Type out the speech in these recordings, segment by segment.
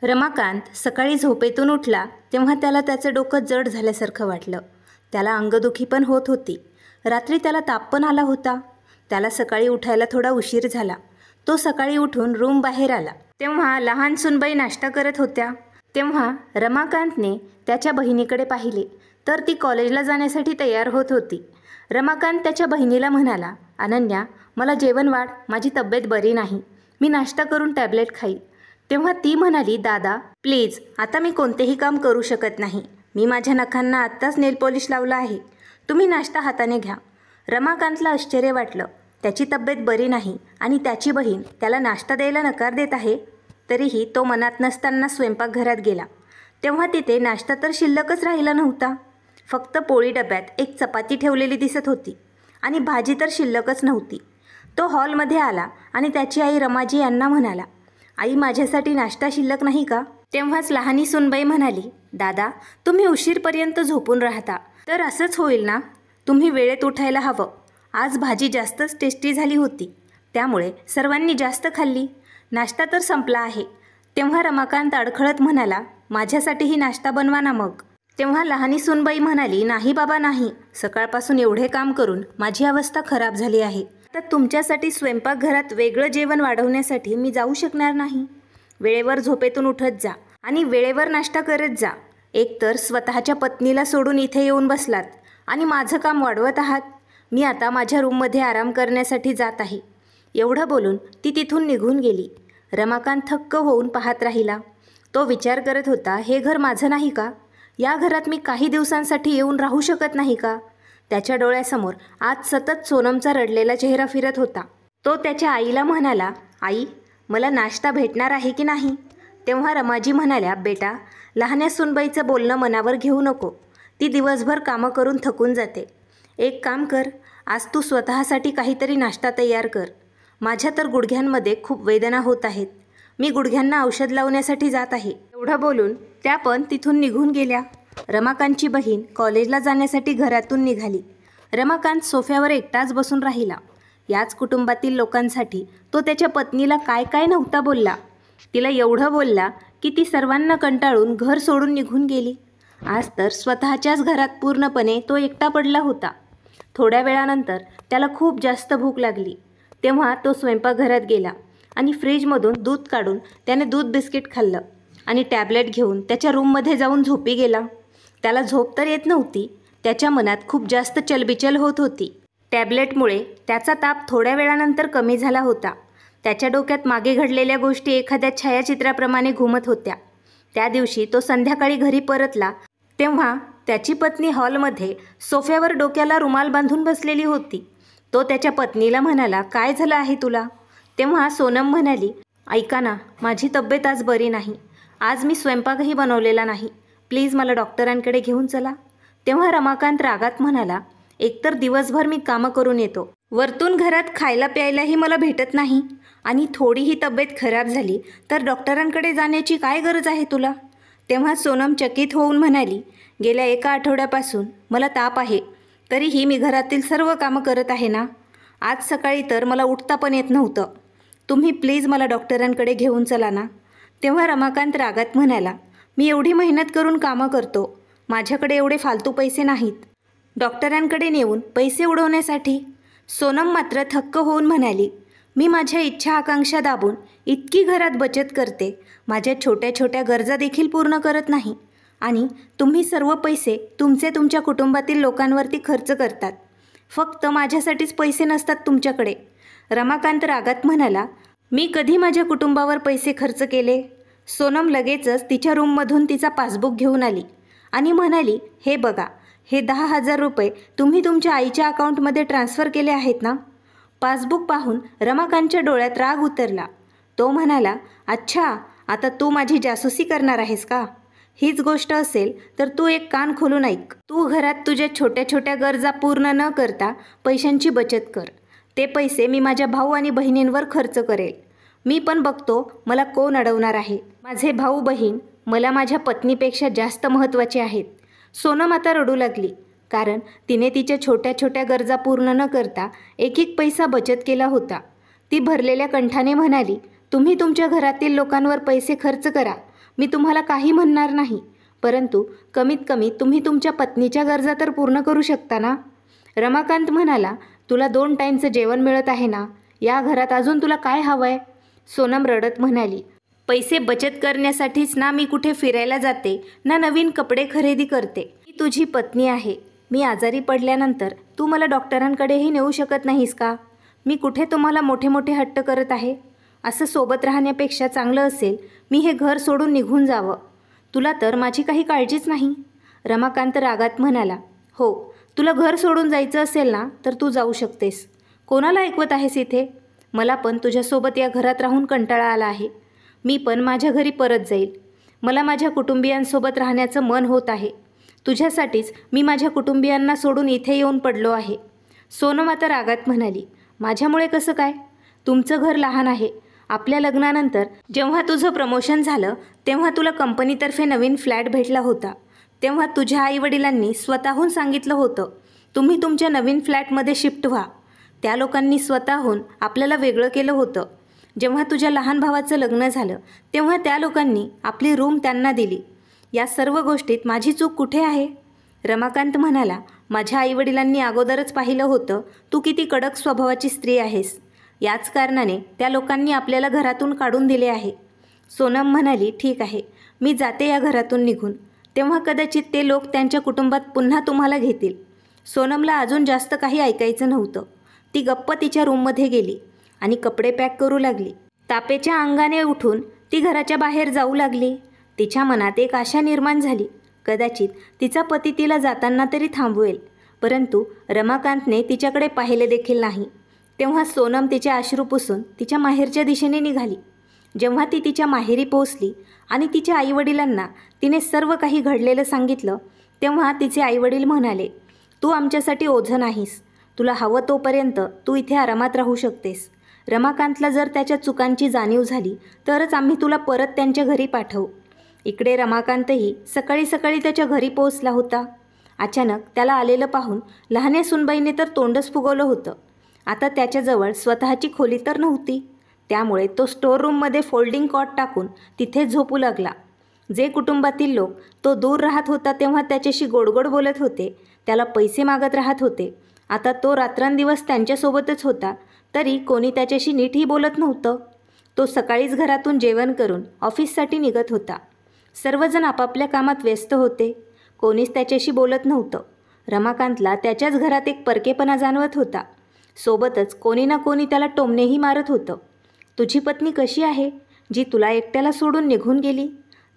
रमाकांत सकाळी झोपेतून उठला तेव्हा त्याला त्याचं डोकं जड झाल्यासारखं वाटलं. त्याला अंगदुखी पण होत होती. रात्री त्याला ताप पण आला होता. त्याला सकाळी उठायला थोडा उशीर झाला. तो सकाळी उठून रूम बाहेर आला तेव्हा लहान सुनबाई नाश्ता करत होत्या. तेव्हा रमाकांतने त्याच्या बहिणीकडे पाहिले तर ती कॉलेजला जाण्यासाठी तयार होत होती. रमाकांत त्याच्या बहिणीला म्हणाला, अनन्या, मला जेवण वाढ, माझी तब्येत बरी नाही, मी नाश्ता करून टॅबलेट खाईल. तेव्हा ती म्हणाली, दादा प्लीज, आता मी कोणतेही काम करू शकत नाही. मी माझ्या नखांना आत्ताच नेल पॉलिश लावला आहे. तुम्ही नाश्ता हाताने घ्या. रमाकांतला आश्चर्य वाटलं. त्याची तब्येत बरी नाही आणि त्याची बहीण त्याला नाश्ता द्यायला नकार देत आहे. तरीही तो मनात नसताना स्वयंपाकघरात गेला. तेव्हा तिथे नाश्ता तर शिल्लकच राहिला नव्हता. फक्त पोळी डब्यात एक चपाती ठेवलेली दिसत होती आणि भाजी तर शिल्लकच नव्हती. तो हॉलमध्ये आला आणि त्याची आई रमाजी यांना म्हणाला, आई, माझ्यासाठी नाश्ता शिल्लक नाही का? तेव्हाच लहानी सुनबाई म्हणाली, दादा, तुम्ही उशीरपर्यंत झोपून राहता तर असंच होईल ना. तुम्ही वेळेत उठायला हवं. आज भाजी जास्तच टेस्टी झाली होती, त्यामुळे सर्वांनी जास्त खाल्ली. नाश्ता तर संपला आहे. तेव्हा रमाकांत अडखळत म्हणाला, माझ्यासाठीही नाश्ता बनवा ना मग. तेव्हा लहानी सुनबाई म्हणाली, नाही बाबा नाही, सकाळपासून एवढे काम करून माझी अवस्था खराब झाली आहे. तर तुमच्यासाठी स्वयंपाकघरात वेगळं जेवण वाढवण्यासाठी मी जाऊ शकणार नाही. वेळेवर झोपेतून उठत जा आणि वेळेवर नाश्ता करत जा. एकतर स्वतःच्या पत्नीला सोडून इथे येऊन बसलात आणि माझं काम वाढवत आहात. मी आता माझ्या रूममध्ये आराम करण्यासाठी जात आहे. एवढं बोलून ती तिथून निघून गेली. रमाकांत थक्क होऊन पाहत राहिला. तो विचार करत होता, हे घर माझं नाही का? या घरात मी काही दिवसांसाठी येऊन राहू शकत नाही का? त्याच्या डोळ्यासमोर आज सतत सोनमचा रडलेला चेहरा फिरत होता. तो त्याच्या आईला म्हणाला, आई, मला नाश्ता भेटणार आहे की नाही? तेव्हा रमाजी म्हणाल्या, बेटा, लहान्या सुनबाईचं बोलणं मनावर घेऊ नको. ती दिवसभर कामं करून थकून जाते. एक काम कर, आज तू स्वतःसाठी काहीतरी नाश्ता तयार कर. माझ्या तर गुडघ्यांमध्ये खूप वेदना होत आहेत. मी गुडघ्यांना औषध लावण्यासाठी जात आहे. एवढं बोलून त्या पण तिथून निघून गेल्या. रमाकांतची बहीण कॉलेजला जाण्यासाठी घरातून निघाली. रमाकांत सोफ्यावर एकटाच बसून राहिला. याच कुटुंबातील लोकांसाठी तो त्याच्या पत्नीला काय काय नव्हता बोलला. तिला एवढं बोलला की ती सर्वांना कंटाळून घर सोडून निघून गेली. आज तर स्वतःच्याच घरात पूर्णपणे तो एकटा पडला होता. थोड्या वेळानंतर त्याला खूप जास्त भूक लागली. तेव्हा तो स्वयंपाकघरात गेला आणि फ्रीजमधून दूध काढून त्याने दूध बिस्किट खाल्लं आणि टॅबलेट घेऊन त्याच्या रूममध्ये जाऊन झोपी गेला. त्याला झोप तर येत नव्हती. त्याच्या मनात खूप जास्त चलबिचल होत होती. टॅबलेटमुळे त्याचा ताप थोड्या वेळानंतर कमी झाला होता. त्याच्या डोक्यात मागे घडलेल्या गोष्टी एखाद्या छायाचित्राप्रमाणे घुमत होत्या. त्या दिवशी तो संध्याकाळी घरी परतला तेव्हा त्याची पत्नी हॉलमध्ये सोफ्यावर डोक्याला रुमाल बांधून बसलेली होती. तो त्याच्या पत्नीला म्हणाला, काय झालं आहे तुला? तेव्हा सोनम म्हणाली, ऐका ना, माझी तब्येत आज बरी नाही. आज मी स्वयंपाकही बनवलेला नाही. प्लीज मला डॉक्टरांकडे घेऊन चला. तेव्हा रमाकांत रागात म्हणाला, एकतर दिवसभर मी कामं करून येतो, वरतून घरात खायला प्यायलाही मला भेटत नाही आणि थोडीही तब्येत खराब झाली तर डॉक्टरांकडे जाण्याची काय गरज आहे तुला? तेव्हा सोनम चकित होऊन म्हणाली, गेल्या एका आठवड्यापासून मला ताप आहे, तरीही मी घरातील सर्व कामं करत आहे ना. आज सकाळी तर मला उठता पण येत नव्हतं. तुम्ही प्लीज मला डॉक्टरांकडे घेऊन चला ना. तेव्हा रमाकांत रागात म्हणाला, मी एवढी मेहनत करून कामं करतो, माझ्याकडे एवढे फालतू पैसे नाहीत डॉक्टरांकडे नेऊन पैसे उडवण्यासाठी. सोनम मात्र थक्क होऊन म्हणाली, मी माझ्या इच्छा आकांक्षा दाबून इतकी घरात बचत करते, माझ्या छोट्या छोट्या गरजा देखील पूर्ण करत नाही आणि तुम्ही सर्व पैसे तुमच्या कुटुंबातील लोकांवरती खर्च करतात. फक्त माझ्यासाठीच पैसे नसतात तुमच्याकडे. रमाकांत रागात म्हणाला, मी कधी माझ्या कुटुंबावर पैसे खर्च केले? सोनम लगेचच तिच्या रूममधून तिचा पासबुक घेऊन आली आणि म्हणाली, हे बघा, हे 10,000 रुपये तुम्ही तुमच्या आईच्या अकाउंटमध्ये ट्रान्स्फर केले आहेत ना. पासबुक पाहून रमाकांतच्या डोळ्यात राग उतरला. तो म्हणाला, अच्छा, आता तू माझी जासूसी करणार आहेस का? हीच गोष्ट असेल तर तू एक कान खोलून ऐक. तू घरात तुझ्या छोट्या छोट्या गरजा पूर्ण न करता पैशांची बचत कर. ते पैसे मी माझ्या भाऊ आणि बहिणींवर खर्च करेल. मी पण बघतो मला कोण अडवणार आहे. माझे भाऊ बहीण मला माझ्या पत्नीपेक्षा जास्त महत्त्वाचे आहेत. सोनम आता रडू लागली, कारण तिने तिच्या छोट्या छोट्या गरजा पूर्ण न करता एक एक पैसा बचत केला होता. ती भरलेल्या कंठाने म्हणाली, तुम्ही तुमच्या घरातील लोकांवर पैसे खर्च करा, मी तुम्हाला काही म्हणणार नाही, परंतु कमीत कमी तुम्ही तुमच्या पत्नीच्या गरजा तर पूर्ण करू शकता ना. रमाकांत म्हणाला, तुला 2 टाईमचं जेवण मिळत आहे ना, या घरात अजून तुला काय हवं आहे? सोनम रडत म्हणाली, पैसे बचत करण्यासाठीच ना मी कुठे फिरायला जाते, ना नवीन कपडे खरेदी करते. मी तुझी पत्नी आहे. मी आजारी पडल्यानंतर तू मला डॉक्टरांकडेही नेऊ शकत नाहीस का? मी कुठे तुम्हाला मोठे मोठे हट्ट करत आहे? असं सोबत राहण्यापेक्षा चांगलं असेल मी हे घर सोडून निघून जावं. तुला तर माझी काही काळजीच नाही. रमाकांत रागात म्हणाला, हो, तुला घर सोडून जायचं असेल ना तर तू जाऊ शकतेस. कोणाला ऐकवत आहेस इथे? मला पण तुझ्यासोबत या घरात राहून कंटाळा आला आहे. मी पण माझ्या घरी परत जाईल. मला माझ्या कुटुंबियांसोबत राहण्याचं मन होत आहे. तुझ्यासाठीच मी माझ्या कुटुंबियांना सोडून इथे येऊन पडलो आहे. सोनम आता रागात म्हणाली, माझ्यामुळे कसं काय? तुमचं घर लहान आहे. आपल्या लग्नानंतर जेव्हा तुझं प्रमोशन झालं तेव्हा तुला कंपनीतर्फे नवीन फ्लॅट भेटला होता. तेव्हा तुझ्या आईवडिलांनी स्वतःहून सांगितलं होतं, तुम्ही तुमच्या नवीन फ्लॅटमध्ये शिफ्ट व्हा. त्या लोकांनी स्वतःहून आपल्याला वेगळं केलं होतं. जेव्हा तुझ्या लहान भावाचं लग्न झालं तेव्हा त्या लोकांनी आपली रूम त्यांना दिली. या सर्व गोष्टीत माझी चूक कुठे आहे? रमाकांत म्हणाला, माझ्या आईवडिलांनी अगोदरच पाहिलं होतं तू किती कडक स्वभावाची स्त्री आहेस. याच कारणाने त्या लोकांनी आपल्याला घरातून काढून दिले आहे. सोनम म्हणाली, ठीक आहे, मी जाते या घरातून निघून. तेव्हा कदाचित ते लोक त्यांच्या कुटुंबात पुन्हा तुम्हाला घेतील. सोनमला अजून जास्त काही ऐकायचं नव्हतं. ती गप्प तिच्या रूममध्ये गेली आणि कपडे पॅक करू लागली. तापेच्या अंगाने उठून ती घराच्या बाहेर जाऊ लागली. तिच्या मनात एक आशा निर्माण झाली, कदाचित तिचा पती तिला जाताना तरी थांबवेल. परंतु रमाकांतने तिच्याकडे पाहिले देखील नाही. तेव्हा सोनम तिचे अश्रू पुसून तिच्या माहेरच्या दिशेने निघाली. जेव्हा ती तिच्या माहेरी पोहोचली आणि तिच्या आईवडिलांना तिने सर्व काही घडलेलं सांगितलं तेव्हा तिचे आईवडील म्हणाले, तू आमच्यासाठी ओझं नाहीस. तुला हवं तोपर्यंत तू इथे आरामात राहू शकतेस. रमाकांतला जर त्याच्या चुकांची जाणीव झाली तरच आम्ही तुला परत त्यांच्या घरी पाठवू. इकडे रमाकांतही सकाळी सकाळी त्याच्या घरी पोहोचला होता. अचानक त्याला आलेलं पाहून लहान्या सुनबाईने तर तोंडच फुगवलं होतं. आता त्याच्याजवळ स्वतःची खोली तर नव्हती. त्यामुळे तो स्टोर रूममध्ये फोल्डिंग कॉट टाकून तिथे झोपू लागला. जे कुटुंबातील लोक तो दूर राहत होता तेव्हा त्याच्याशी गोडगोड बोलत होते, त्याला पैसे मागत राहत होते, आता तो रात्रंदिवस त्यांच्यासोबतच होता तरी कोणी त्याच्याशी नीटही बोलत नव्हतं. तो सकाळीच घरातून जेवण करून ऑफिससाठी निघत होता. सर्वजण आपापल्या कामात व्यस्त होते. कोणीच त्याच्याशी बोलत नव्हतं. रमाकांतला त्याच्याच घरात एक परकेपणा जाणवत होता. सोबतच कोणी ना कोणी त्याला टोमणेही मारत होतं. तुझी पत्नी कशी आहे, जी तुला एकट्याला सोडून निघून गेली?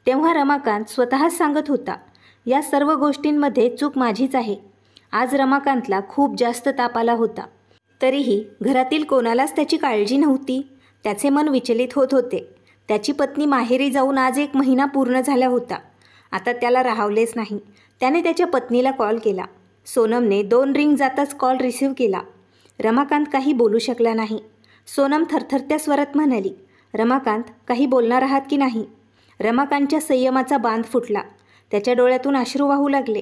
तेव्हा रमाकांत स्वतःच सांगत होता, या सर्व गोष्टींमध्ये चूक माझीच आहे. आज रमाकांतला खूप जास्त ताप आला होता. तरीही घरातील कोणालाच त्याची काळजी नव्हती. त्याचे मन विचलित होत होते. त्याची पत्नी माहेरी जाऊन आज 1 महिना पूर्ण झाला होता. आता त्याला राहावलेच नाही. त्याने त्याच्या पत्नीला कॉल केला. सोनमने 2 रिंग जाताच कॉल रिसीव्ह केला. रमाकांत काही बोलू शकला नाही. सोनम थरथरत्या स्वरात म्हणाली, रमाकांत, काही बोलणार आहात की नाही? रमाकांतच्या संयमाचा बांध फुटला. त्याच्या डोळ्यातून अश्रू वाहू लागले.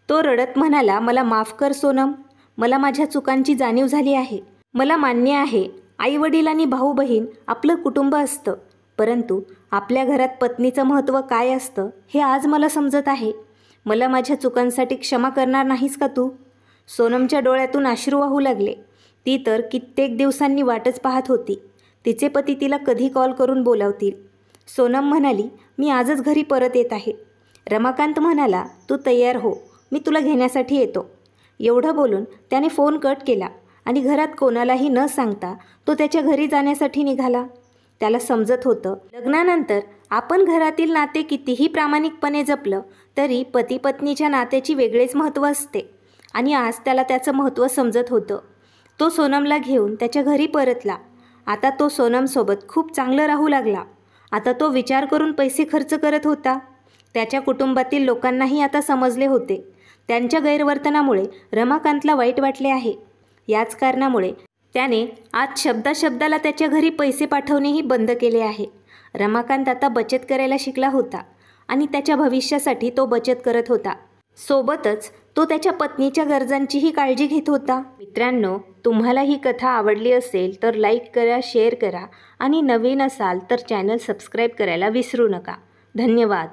तो रडत म्हणाला, मला माफ कर सोनम. मला माझ्या चुकांची जाणीव झाली आहे. मला मान्य आहे, आईवडील आणि भाऊ बहीण आपलं कुटुंब असतं. परंतु आपल्या घरात पत्नीचं महत्त्व काय असतं हे आज मला समजत आहे. मला माझ्या चुकांसाठी क्षमा करणार नाहीस का तू? सोनमच्या डोळ्यातून अश्रू वाहू लागले. ती तर कित्येक दिवसांनी वाटच पाहत होती. तिचे पती तिला कधी कॉल करून बोलावतील. सोनम म्हणाली, मी आजच घरी परत येत आहे. रमाकांत म्हणाला, तू तयार हो, मी तुला घेण्यासाठी येतो. एवढं बोलून त्याने फोन कट केला आणि घरात कोणालाही न सांगता तो त्याच्या घरी जाण्यासाठी निघाला. त्याला समजत होतं, लग्नानंतर आपण घरातील नाते कितीही प्रामाणिकपणे जपलं तरी पती पत्नीच्या नात्याची वेगळेच महत्त्व असते आणि आज त्याला त्याचं महत्त्व समजत होतं. तो सोनमला घेऊन त्याच्या घरी परतला. आता तो सोनमसोबत खूप चांगलं राहू लागला. आता तो विचार करून पैसे खर्च करत होता. त्याच्या कुटुंबातील लोकांनाही आता समजले होते. त्यांच्या गैरवर्तनामुळे रमाकांतला वाईट वाटले आहे. याच कारणामुळे त्याने आज शब्दाशब्दाला त्याच्या घरी पैसे पाठवणेही बंद केले आहे. रमाकांत आता बचत करायला शिकला होता आणि त्याच्या भविष्यासाठी तो बचत करत होता. सोबतच तो त्याच्या पत्नीच्या गरजांचीही काळजी घेत होता. मित्रांनो, तुम्हाला ही कथा आवडली असेल तर लाईक करा, शेअर करा आणि नवीन असाल तर चॅनल सबस्क्राईब करायला विसरू नका. धन्यवाद.